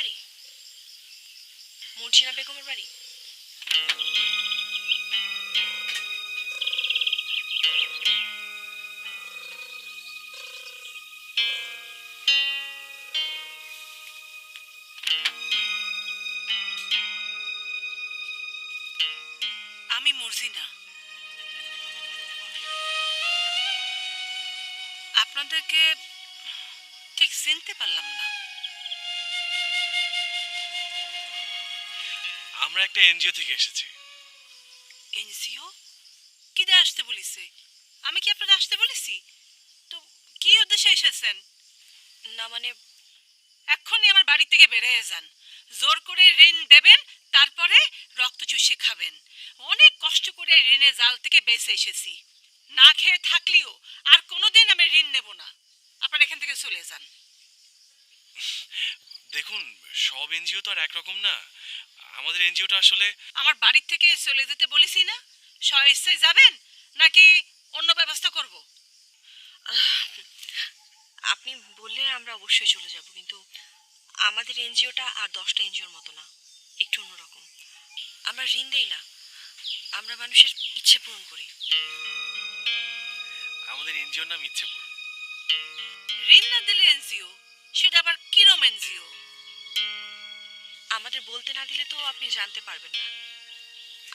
বাড়ি? মর্জিনা বেগমের বাড়ি? আমি মর্জিনা। আপনাদেরকে ঠিক চিনতে পারলাম না। আমরা একটা এনজিও থেকে এসেছি। এনজিও? কি দিয়ে আসতে বলিছে? আমি কি আপনাদের আসতে বলেছি? তো কি উদ্দেশ্যে এসেছেন? না মানে এক্ষুনি আমার বাড়ি থেকে বের হয়ে যান। জোর করে ঋণ দেবেন, তারপরে রক্ত চুষে খাবেন। অনেক কষ্ট করে ঋণের জাল থেকে বেঁচে এসেছি। না খেয়ে থাকলেও আর কোনোদিন আমি ঋণ নেব না। আপনারা এখান থেকে চলে যান। দেখুন, সব এনজিও তো আর একরকম না। আমাদের এনজিওটা আসলে আমার বাড়ি থেকে চলে যেতে বলেছি না? স্বইচ্ছায় যাবেন নাকি অন্য ব্যবস্থা করব? আপনি বললে আমরা অবশ্যই চলে যাব, কিন্তু আমাদের এনজিওটা আর 10টা এনজিওর মতো না, একটু অন্যরকম। আমরা ঋণ দেই না, আমরা মানুষের ইচ্ছে পূরণ করি। আমাদের এনজিওর নাম ইচ্ছে পূরণ। ঋণ না দিলে এনজিও? সেটা আবার কিরম এনজিও? আমাদের বলতে না দিলে তো আপনি জানতে পারবেন না।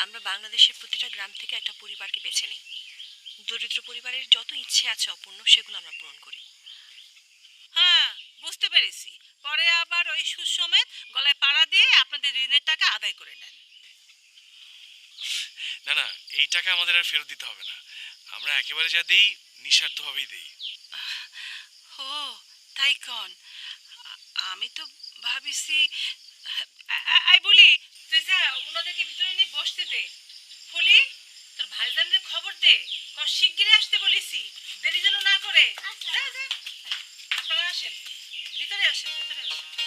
আমরা বাংলাদেশের প্রতিটা গ্রাম থেকে একটা পরিবারকে বেছে নিই। দরিদ্র পরিবারের যত ইচ্ছে আছে অপূর্ণ, সেগুলো আমরা পূরণ করি। হ্যাঁ, বুঝতে পেরেছি। পরে আবার ওই সুদ সমেত গলায় পাড়া দিয়ে আপনাদের ঋণের টাকা আদায় করে নেন। না না, এই টাকা আমাদের আর ফেরত দিতে হবে না। আমরা একেবারে যা দেই নিঃস্বার্থভাবেই দেই। ও, তাই কন? আমি তো ভাবিছি। আই বলি, তুই যা ওনাদেরকে ভিতরে নিয়ে বসতে দে। ফুলি, তোর ভাইজানদের খবর দে, শিগগিরই আসতে বলেছি, দেরি যেন না করে। যা যা, আপনারা আসেন, ভিতরে আসেন, ভিতরে আসেন।